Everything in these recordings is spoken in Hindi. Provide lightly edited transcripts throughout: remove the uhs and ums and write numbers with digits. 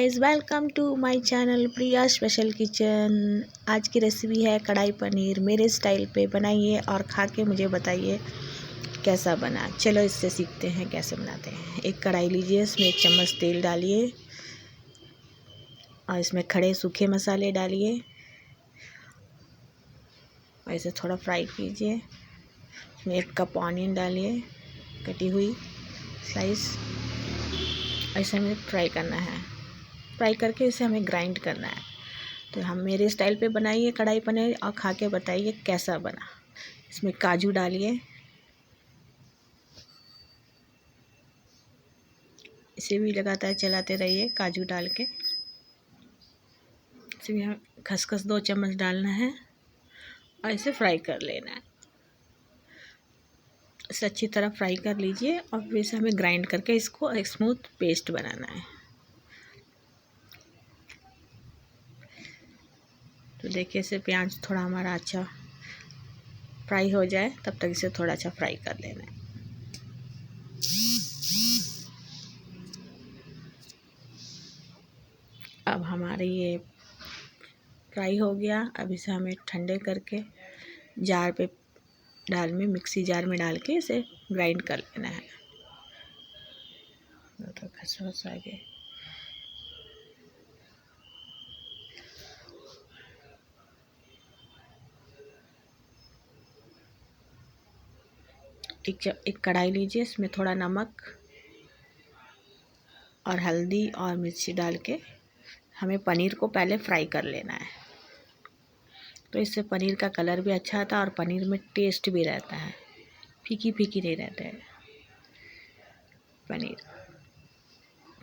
Guys, welcome to my channel Priya special kitchen. आज की रेसिपी है कढ़ाई पनीर। मेरे स्टाइल पे बनाइए और खा के मुझे बताइए कैसा बना। चलो इससे सीखते हैं कैसे बनाते हैं। एक कढ़ाई लीजिए, इसमें 1 चम्मच तेल डालिए और इसमें खड़े सूखे मसाले डालिए और इसे थोड़ा फ्राई कीजिए। इसमें 1 कप ऑनियन डालिए, कटी हुई स्लाइस। ऐसे हमें फ्राई करना है। फ्राई करके इसे हमें ग्राइंड करना है। तो हम मेरे स्टाइल पे बनाइए कढ़ाई पनीर और खा के बताइए कैसा बना। इसमें काजू डालिए, इसे भी लगातार चलाते रहिए काजू डाल के। इसमें हम खसखस 2 चम्मच डालना है और इसे फ्राई कर लेना है। इसे अच्छी तरह फ्राई कर लीजिए और फिर इसे हमें ग्राइंड करके इसको एक स्मूथ पेस्ट बनाना है। तो देखिए इसे प्याज थोड़ा हमारा अच्छा फ्राई हो जाए तब तक इसे थोड़ा अच्छा फ्राई कर लेना है। अब हमारे ये फ्राई हो गया। अब इसे हमें ठंडे करके जार पे मिक्सी जार में डाल के इसे ग्राइंड कर लेना है। तो खसखस आ गए। एक कढ़ाई लीजिए, इसमें थोड़ा नमक और हल्दी और मिर्ची डाल के हमें पनीर को पहले फ्राई कर लेना है। तो इससे पनीर का कलर भी अच्छा आता है और पनीर में टेस्ट भी रहता है, फीकी फीकी नहीं रहता है पनीर।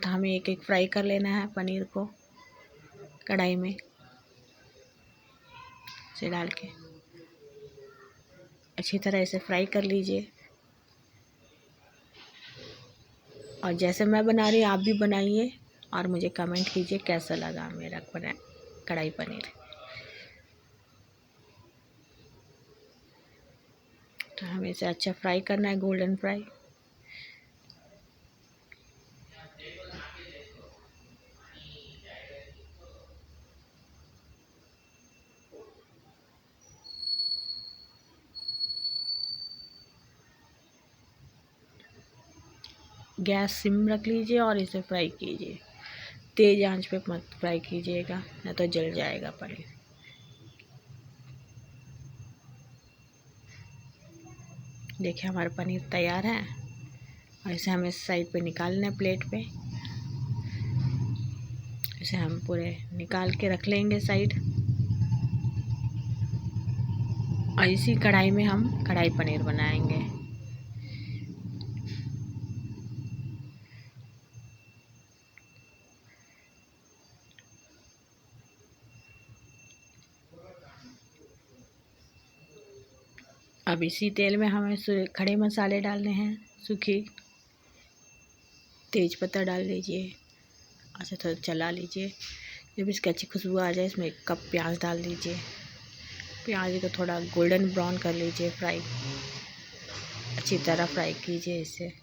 तो हमें एक एक फ्राई कर लेना है पनीर को कढ़ाई में से डाल के अच्छी तरह इसे फ्राई कर लीजिए। और जैसे मैं बना रही हूँ आप भी बनाइए और मुझे कमेंट कीजिए कैसा लगा मेरा कढ़ाई पनीर। तो हमें इसे अच्छा फ्राई करना है, गोल्डन फ्राई। गैस सिम रख लीजिए और इसे फ्राई कीजिए। तेज़ आंच पे मत फ्राई कीजिएगा, नहीं तो जल जाएगा पनीर। देखिए हमारा पनीर तैयार है और इसे हमें साइड पे निकालना है प्लेट पे। इसे हम पूरे निकाल के रख लेंगे साइड। और इसी कढ़ाई में हम कढ़ाई पनीर बनाएंगे। अब इसी तेल में हमें खड़े मसाले डालने हैं। सूखी तेज पत्ता डाल लीजिए, अच्छा थोड़ा चला लीजिए। जब इसकी अच्छी खुशबू आ जाए इसमें 1 कप प्याज डाल दीजिए। प्याज को थोड़ा गोल्डन ब्राउन कर लीजिए, फ्राई अच्छी तरह फ्राई कीजिए इसे।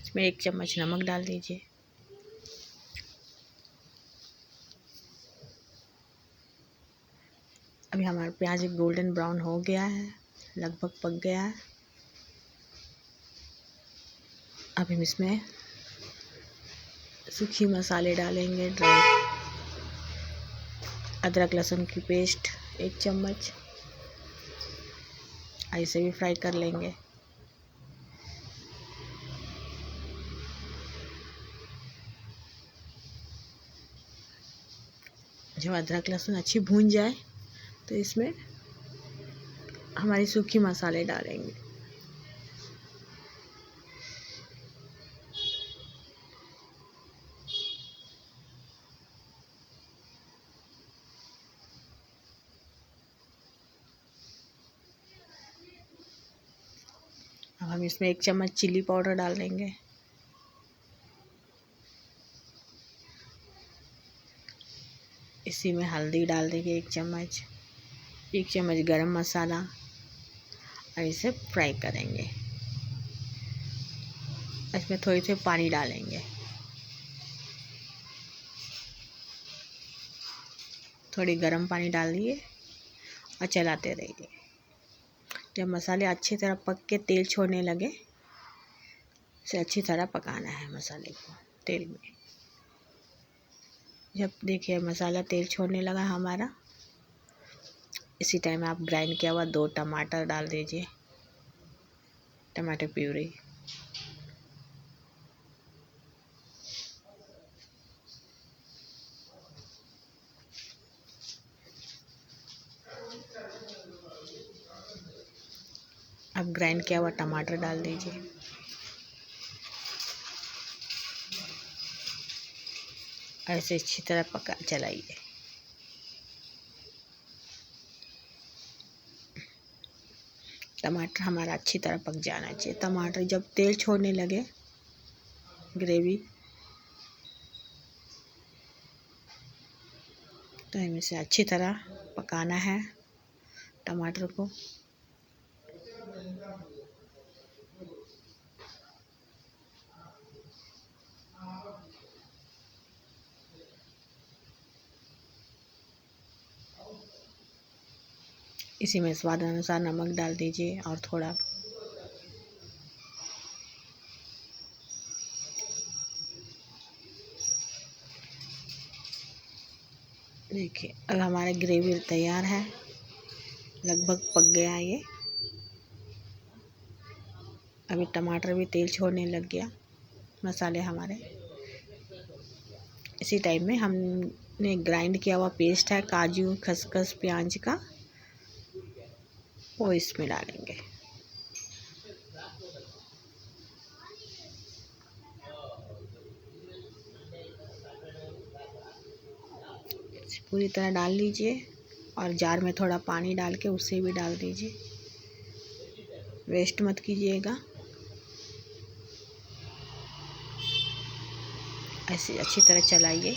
इसमें 1 चम्मच नमक डाल दीजिए। अभी हमारा प्याज गोल्डन ब्राउन हो गया है, लगभग पक गया है। अब हम इसमें सूखी मसाले डालेंगे। ड्राई अदरक लहसुन की पेस्ट 1 चम्मच, ऐसे भी फ्राई कर लेंगे। जब अदरक लहसुन अच्छी भून जाए तो इसमें हमारी सूखी मसाले डालेंगे। अब हम इसमें 1 चम्मच चिली पाउडर डाल देंगे। इसी में हल्दी डाल देंगे 1 चम्मच। 1 चम्मच गरम मसाला और इसे फ्राई करेंगे। इसमें थोड़ी सी पानी डालेंगे, थोड़ी गर्म पानी डाल दिए और चलाते रहिए। जब मसाले अच्छी तरह पक के तेल छोड़ने लगे, इसे अच्छी तरह पकाना है मसाले को तेल में। जब देखिए मसाला तेल छोड़ने लगा हमारा, इसी टाइम आप ग्राइंड किया हुआ 2 टमाटर डाल दीजिए, टमाटर प्यूरी। अब ग्राइंड किया हुआ टमाटर डाल दीजिए। ऐसे अच्छी तरह पका चलाइए। टमाटर हमारा अच्छी तरह पक जाना चाहिए। टमाटर जब तेल छोड़ने लगे, ग्रेवी, तो हमें इसे अच्छी तरह पकाना है टमाटर को। इसी में स्वाद अनुसार नमक डाल दीजिए और थोड़ा देखिए अब हमारा ग्रेवी तैयार है, लगभग पक गया ये। अभी टमाटर भी तेल छोड़ने लग गया, मसाले हमारे। इसी टाइम में हमने ग्राइंड किया हुआ पेस्ट है काजू खसखस प्याज का, वो इसमें डालेंगे। इसे पूरी तरह डाल लीजिए और जार में थोड़ा पानी डाल के उसे भी डाल दीजिए, वेस्ट मत कीजिएगा। ऐसे अच्छी तरह चलाइए।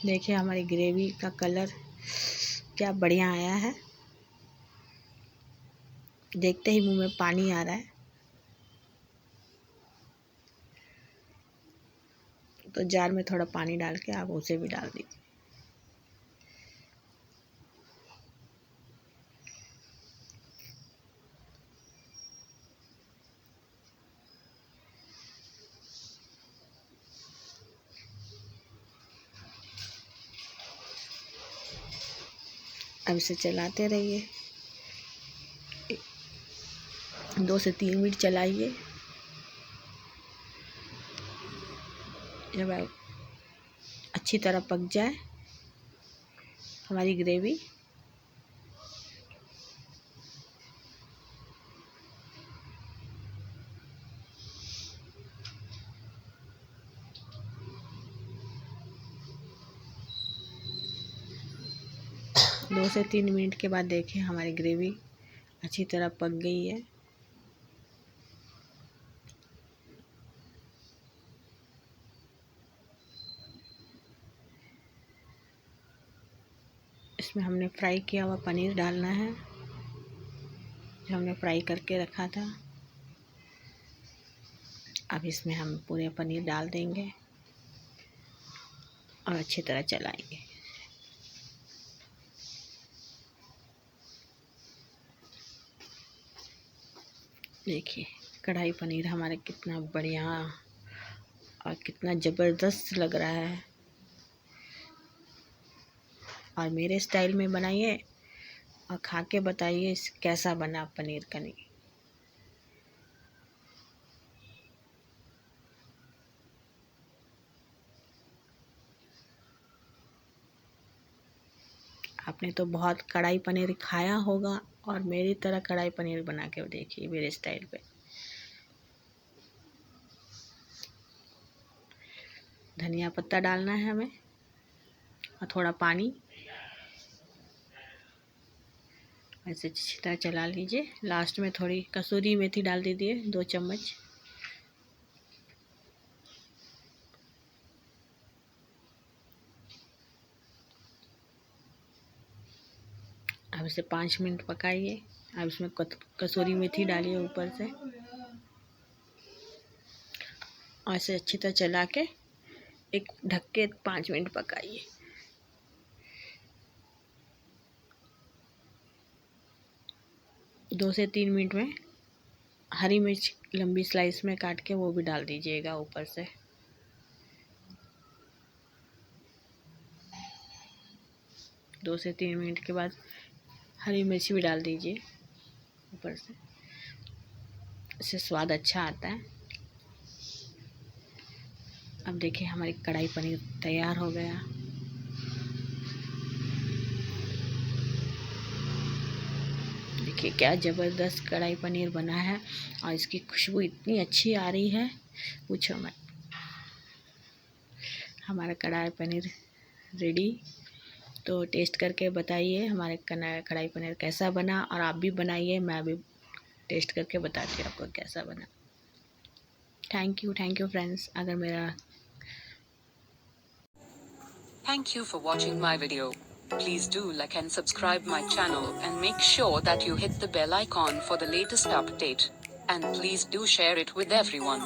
देखिए हमारी ग्रेवी का कलर क्या बढ़िया आया है, देखते ही मुंह में पानी आ रहा है। तो जार में थोड़ा पानी डाल के आप उसे भी डाल दीजिए। अब इसे चलाते रहिए, 2 से 3 मिनट चलाइए। जब अच्छी तरह पक जाए हमारी ग्रेवी, दो से 3 मिनट के बाद देखिए हमारी ग्रेवी अच्छी तरह पक गई है। इसमें हमने फ्राई किया हुआ पनीर डालना है, जो हमने फ्राई करके रखा था। अब इसमें हम पूरे पनीर डाल देंगे और अच्छी तरह चलाएंगे। देखिए कढ़ाई पनीर हमारा कितना बढ़िया और कितना ज़बरदस्त लग रहा है। और मेरे स्टाइल में बनाइए और खा के बताइए कैसा बना पनीर करी। आपने तो बहुत कढ़ाई पनीर खाया होगा, और मेरी तरह कढ़ाई पनीर बना के देखिए मेरे स्टाइल पे। धनिया पत्ता डालना है हमें और थोड़ा पानी। ऐसे अच्छी तरह चला लीजिए। लास्ट में थोड़ी कसूरी मेथी डाल दीजिए 2 चम्मच। अब इसे 5 मिनट पकाइए। अब इसमें कसूरी मेथी डालिए ऊपर से और इसे अच्छी तरह चला के एक ढक के 5 मिनट पकाइए। दो से 3 मिनट में हरी मिर्च लंबी स्लाइस में काट के वो भी डाल दीजिएगा ऊपर से। दो से 3 मिनट के बाद हरी मिर्च भी डाल दीजिए ऊपर से, इससे स्वाद अच्छा आता है। अब देखिए हमारी कढ़ाई पनीर तैयार हो गया। देखिए क्या ज़बरदस्त कढ़ाई पनीर बना है और इसकी खुशबू इतनी अच्छी आ रही है, पूछो मत। हमारा कढ़ाई पनीर रेडी। तो टेस्ट करके बताइए हमारे कढ़ाई पनीर कैसा बना, और आप भी बनाइए, मैं भी टेस्ट करके बताती हूँ आपको कैसा बना। Thank you friends. अगर मेरा Thank you for watching my video. Please do like and subscribe my channel and make sure that you hit the bell icon for the latest update. And please do share it with everyone.